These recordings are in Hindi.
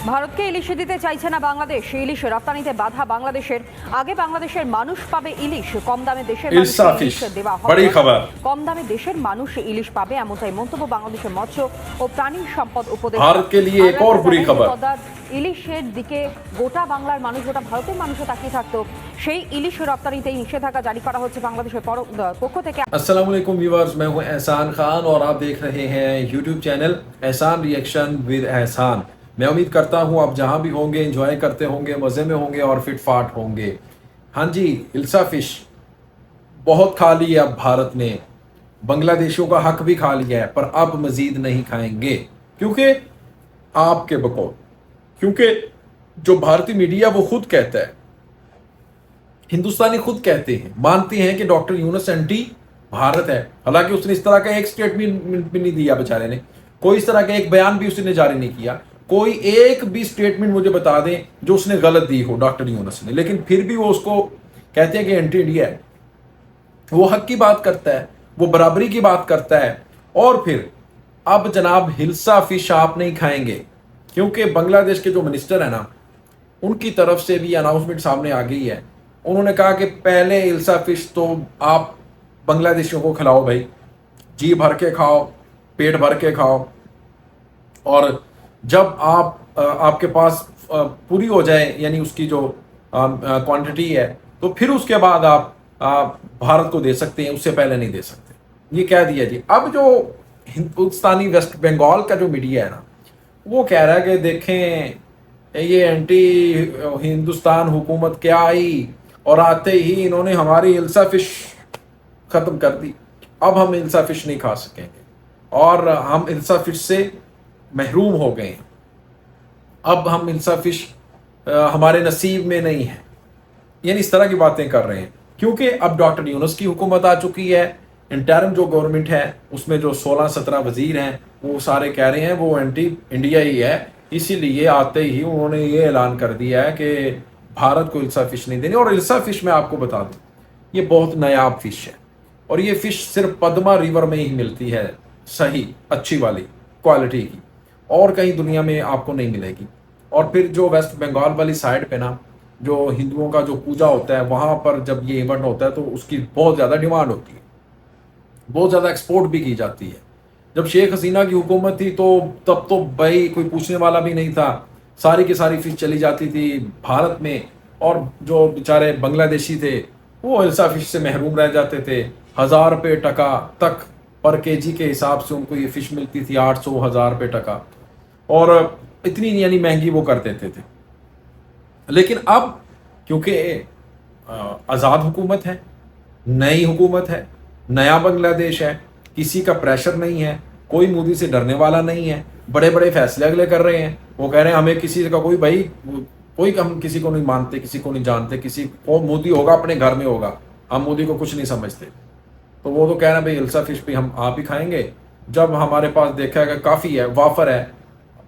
ভারতকে ইলিশ দিতে চাইছে না বাংলাদেশ। ইলিশ রপ্তানিতে বাধা বাংলাদেশের। আগে বাংলাদেশের মানুষ পাবে ইলিশ, কম দামে দেশের মানুষকে ইলিশ দেওয়া হবে। কম দামে দেশের মানুষ ইলিশ পাবে, এমনটাই মন্তব্য বাংলাদেশের মৎস্য ও প্রাণী সম্পদ উপদেষ্টা। ইলিশের দিকে গোটা বাংলার মানুষ, গোটা ভারতের মানুষও তাকিয়ে থাকতো। সেই ইলিশ রপ্তানিতেই নিষেধাজ্ঞা জারি করা হচ্ছে বাংলাদেশের পক্ষ থেকে। अस्सलाम वालेकुम व्यूअर्स, मैं हूं एहसान खान और आप देख रहे हैं यूट्यूब चैनल एहसान रिएक्शन विद एहसान। मैं उम्मीद करता हूं आप जहां भी होंगे एंजॉय करते होंगे, मज़े में होंगे और फिट फाट होंगे। हाँ जी, हिल्सा फिश बहुत खा ली है अब भारत ने, बांग्लादेशियों का हक भी खा लिया है, पर अब मजीद नहीं खाएंगे। क्योंकि आपके बकौल, क्योंकि जो भारतीय मीडिया वो खुद कहता है, हिंदुस्तानी खुद कहते हैं, मानते हैं कि डॉक्टर यूनुस एंटी भारत है। हालांकि उसने इस तरह का एक स्टेटमेंट भी नहीं दिया बेचारे ने, कोई इस तरह का एक बयान भी उसने जारी नहीं किया। कोई एक भी स्टेटमेंट मुझे बता दें जो उसने गलत दी हो डॉक्टर यूनुस ने, लेकिन फिर भी वो उसको कहते हैं कि एंटी इंडिया है। वो हक की बात करता है, वो बराबरी की बात करता है। और फिर अब जनाब हिल्सा फिश आप नहीं खाएंगे, क्योंकि बांग्लादेश के जो मिनिस्टर है ना, उनकी तरफ से भी अनाउंसमेंट सामने आ गई है। उन्होंने कहा कि पहले हिल्सा फिश तो आप बांग्लादेशियों को खिलाओ भाई, जी भर के खाओ, पेट भर के खाओ, और जब आपके पास पूरी हो जाए, यानी उसकी जो क्वांटिटी है, तो फिर उसके बाद आप भारत को दे सकते हैं, उससे पहले नहीं दे सकते। ये कह दिया जी। अब जो हिंदुस्तानी वेस्ट बंगाल का जो मीडिया है ना, वो कह रहा है कि देखें ये एंटी हिंदुस्तान हुकूमत क्या आई और आते ही इन्होंने हमारी हिल्सा फिश खत्म कर दी। अब हम हिल्सा फिश नहीं खा सकेंगे और हम हिल्सा फिश से महरूम हो गए हैं। अब हम हिल्सा फिश हमारे नसीब में नहीं है, यानी इस तरह की बातें कर रहे हैं। क्योंकि अब डॉक्टर यूनुस की हुकूमत आ चुकी है, इंटरिम जो गवर्नमेंट है उसमें जो 16-17 वजीर हैं वो सारे कह रहे हैं वो एंटी इंडिया ही है। इसीलिए आते ही उन्होंने ये ऐलान कर दिया है कि भारत को हिल्सा फिश नहीं देनी। और हिल्सा फिश मैं आपको बता दूं, ये बहुत नायाब फिश है और ये फिश सिर्फ पद्मा रिवर में ही मिलती है, सही अच्छी वाली क्वालिटी की, और कहीं दुनिया में आपको नहीं मिलेगी। और फिर जो वेस्ट बंगाल वाली साइड पे ना, जो हिंदुओं का जो पूजा होता है, वहाँ पर जब ये इवेंट होता है तो उसकी बहुत ज़्यादा डिमांड होती है, बहुत ज़्यादा एक्सपोर्ट भी की जाती है। जब शेख हसीना की हुकूमत थी तो तब तो भाई कोई पूछने वाला भी नहीं था, सारी की सारी फिश चली जाती थी भारत में, और जो बेचारे बांग्लादेशी थे वो हिल्सा फिश से महरूम रह जाते थे। 1000 रुपये टका तक पर केजी के हिसाब से उनको ये फिश मिलती थी, 800-1000 रुपये टका, और इतनी यानी महंगी वो कर देते थे। लेकिन अब क्योंकि आज़ाद हुकूमत है, नई हुकूमत है, नया बांग्लादेश है, किसी का प्रेशर नहीं है, कोई मोदी से डरने वाला नहीं है, बड़े बड़े फैसले अगले कर रहे हैं। वो कह रहे हैं हमें किसी का कोई भाई कोई हम किसी को नहीं मानते, किसी को नहीं जानते, किसी को मोदी होगा अपने घर में होगा, हम मोदी को कुछ नहीं समझते। तो वो तो कह रहे हैं भाई हिल्सा फिश भी हम आप ही खाएंगे, जब हमारे पास देखा है काफ़ी है, वाफर है,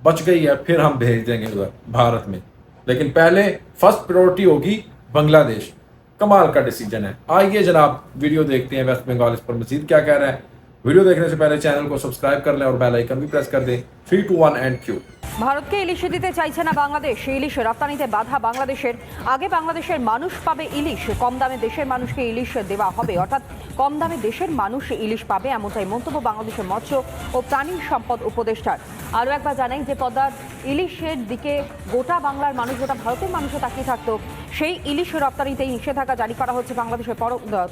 बच गई है, फिर हम भेज देंगे उधर भारत में। लेकिन पहले फर्स्ट प्रायोरिटी होगी बांग्लादेश। कमाल का डिसीजन है। आइए जनाब वीडियो देखते हैं वेस्ट बंगाल इस पर मजीद क्या कह रहा है। वीडियो देखने से पहले चैनल को सब्सक्राइब कर लें और बेल आइकन भी प्रेस कर दें। 3, 2, 1 एंड क्यू। ভারতকে ইলিশ দিতে চাইছে না বাংলাদেশ। ইলিশ রপ্তানিতে বাধা বাংলাদেশের। আগে বাংলাদেশের মানুষ পাবে ইলিশ, কম দামে দেশের মানুষকে ইলিশ দেওয়া হবে। অর্থাৎ কম দামে দেশের মানুষ ইলিশ পাবে, এমনটাই মন্তব্য বাংলাদেশের মৎস্য ও প্রাণী সম্পদ উপদেষ্টার। আরও একবার জানাই যে পদ্মার ইলিশের দিকে গোটা বাংলার মানুষ, গোটা ভারতের মানুষও তাকিয়ে থাকতো। সেই ইলিশ রপ্তানিতেই নিষেধাজ্ঞা জারি করা হচ্ছে বাংলাদেশের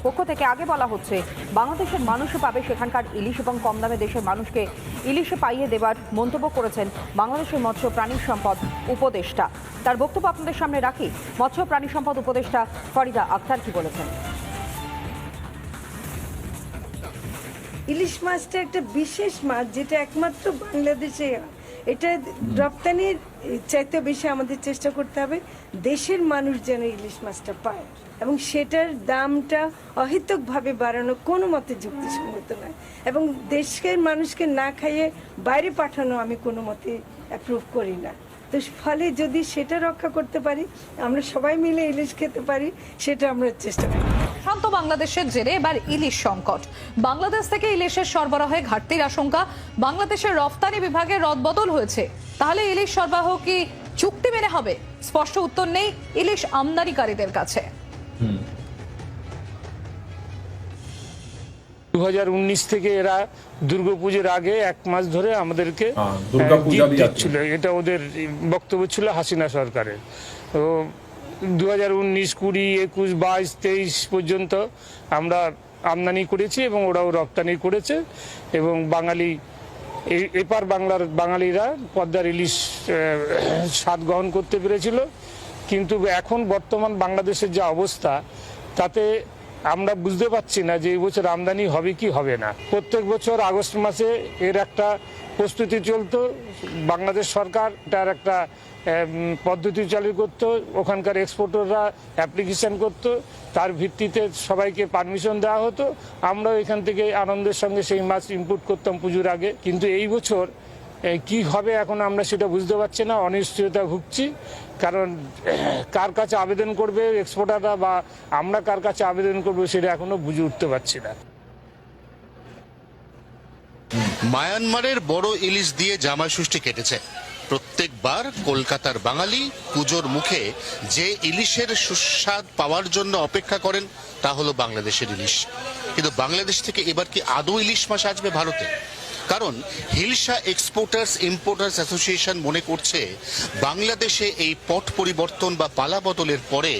পক্ষ থেকে। আগে বলা হচ্ছে বাংলাদেশের মানুষও পাবে সেখানকার ইলিশ এবং কম দামে দেশের মানুষকে ইলিশ পাইয়ে দেওয়ার মন্তব্য করেছেন বাংলাদেশের মৎস্য প্রাণী সম্পদ উপদেষ্টা। তার বক্তব্য আপনাদের সামনে রাখি। মৎস্য প্রাণী সম্পদ উপদেষ্টা ফরিদা আক্তার কি বলেছেন। ইলিশ মাছটা একটা বিশেষ মাছ, যেটা একমাত্র বাংলাদেশে। এটা রপ্তানির চাইতে বেশি আমাদের চেষ্টা করতে হবে দেশের মানুষ যেন ইলিশ মাছটা পায়, এবং সেটার দামটা অহেতুকভাবে বাড়ানো কোনো মতে যুক্তিসঙ্গত নয়, এবং দেশের মানুষকে না খাইয়ে বাইরে পাঠানো আমি কোনো মতে অ্যাপ্রুভ করি না। তো ফলে যদি সেটা রক্ষা করতে পারি, আমরা সবাই মিলে ইলিশ খেতে পারি, সেটা আমরা চেষ্টা করি। অশান্ত বাংলাদেশের জেরে এবার ইলিশ সংকট। বাংলাদেশ থেকে ইলিশের সরবরাহে ঘাটতির আশঙ্কা। বাংলাদেশের রফতানি বিভাগের রদবদল হয়েছে, তাহলে ইলিশ সরবরাহ কি চুক্তি মেনে হবে? স্পষ্ট উত্তর নেই ইলিশ আমদানিকারীদের কাছে। 2019 থেকে এরা দুর্গাপুজোর আগে এক মাস ধরে আমাদেরকে দুর্গাপূজা ছিল, এটা ওদের বক্তব্য ছিল হাসিনা সরকারের। তো 2019, 20, 21, 22, 23 পর্যন্ত আমরা আমদানি করেছি এবং ওরাও রপ্তানি করেছে এবং এপার বাঙালিরা পদ্মার ইলিশ স্বাদ গ্রহণ করতে পেরেছিল। কিন্তু এখন বর্তমান বাংলাদেশের যে অবস্থা, তাতে আমরা বুঝতে পারছি না যে এই বছর আমদানি হবে কি হবে না। প্রত্যেক বছর আগস্ট মাসে এর একটা প্রস্তুতি চলতো, বাংলাদেশ সরকার তার একটা পদ্ধতি চালু করতো, ওখানকার এক্সপোর্টাররা অ্যাপ্লিকেশন করতো, তার ভিত্তিতে সবাইকে পারমিশন দেওয়া হতো, আমরাও এখান থেকে আনন্দের সঙ্গে সেই মাছ ইম্পোর্ট করতাম পুজোর আগে। কিন্তু এই বছর কি হবে এখন আমরা সেটা বুঝতে পারছি না, অনিশ্চয়তা ভুগছি। কারণ কার কাছে আবেদন করবে এক্সপোর্টাররা বা আমরা কার কাছে আবেদন করবো সেটা এখনো বুঝে উঠতে পারছি না। মায়ানমারের বড় ইলিশ দিয়ে জামাই ষষ্ঠী কেটেছে। প্রত্যেকবার কলকাতার বাঙালি পুজোর মুখে যে ইলিশের সুস্বাদ পাওয়ার জন্য অপেক্ষা করেন তা হলো বাংলাদেশের ইলিশ। কিন্তু বাংলাদেশ থেকে এবার কি আদৌ ইলিশ মাছ আসবে ভারতে? কারণ হিলসা এক্সপোর্টার্স ইম্পোর্টার্স অ্যাসোসিয়েশন মনে করছে বাংলাদেশে এই পট পরিবর্তন বা পালা বদলের পরে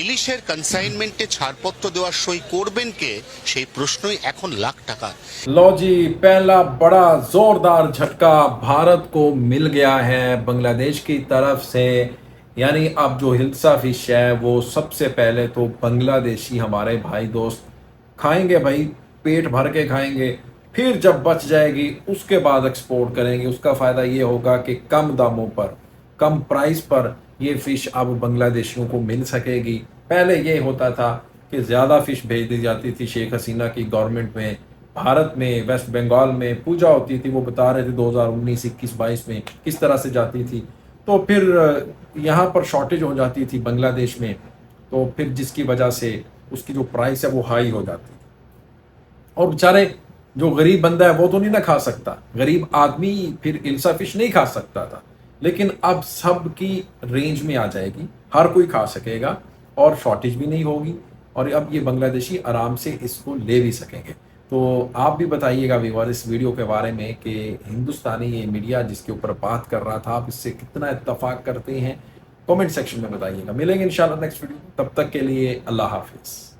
ইলিশের কনসাইনমেন্টে ছাড়পত্র দেওয়ার সই করবেন কে, সেই প্রশ্নই এখন লাখ টাকা। लो जी, पहला बड़ा जोरदार झटका भारत को मिल गया है बांग्लादेश की तरफ से। यानी अब जो हिल्सा फिश है वो सबसे पहले तो बांग्लादेशी हमारे भाई दोस्त खाएंगे, भाई पेट भर के खाएंगे। फिर जब बच जाएगी उसके बाद एक्सपोर्ट करेंगे। उसका फ़ायदा ये होगा कि कम दामों पर, कम प्राइस पर ये फ़िश अब बांग्लादेशियों को मिल सकेगी। पहले ये होता था कि ज़्यादा फ़िश भेज दी जाती थी शेख हसीना की गवर्नमेंट में, भारत में, वेस्ट बंगाल में पूजा होती थी, वो बता रहे थे 2019, 21, 22 में किस तरह से जाती थी। तो फिर यहाँ पर शॉर्टेज हो जाती थी बांग्लादेश में, तो फिर जिसकी वजह से उसकी जो प्राइस है वो हाई हो जाती थी। और बेचारे जो गरीब बंदा है वो तो नहीं ना खा सकता, गरीब आदमी फिर इल्सा फिश नहीं खा सकता था। लेकिन अब सब की रेंज में आ जाएगी, हर कोई खा सकेगा और शॉर्टेज भी नहीं होगी, और अब ये बांग्लादेशी आराम से इसको ले भी सकेंगे। तो आप भी बताइएगा व्यूअर इस वीडियो के बारे में कि हिंदुस्तानी ये मीडिया जिसके ऊपर बात कर रहा था, आप इससे कितना इत्तेफाक करते हैं, कमेंट सेक्शन में बताइएगा। मिलेंगे इंशाल्लाह नेक्स्ट वीडियो, तब तक के लिए अल्लाह हाफिज़।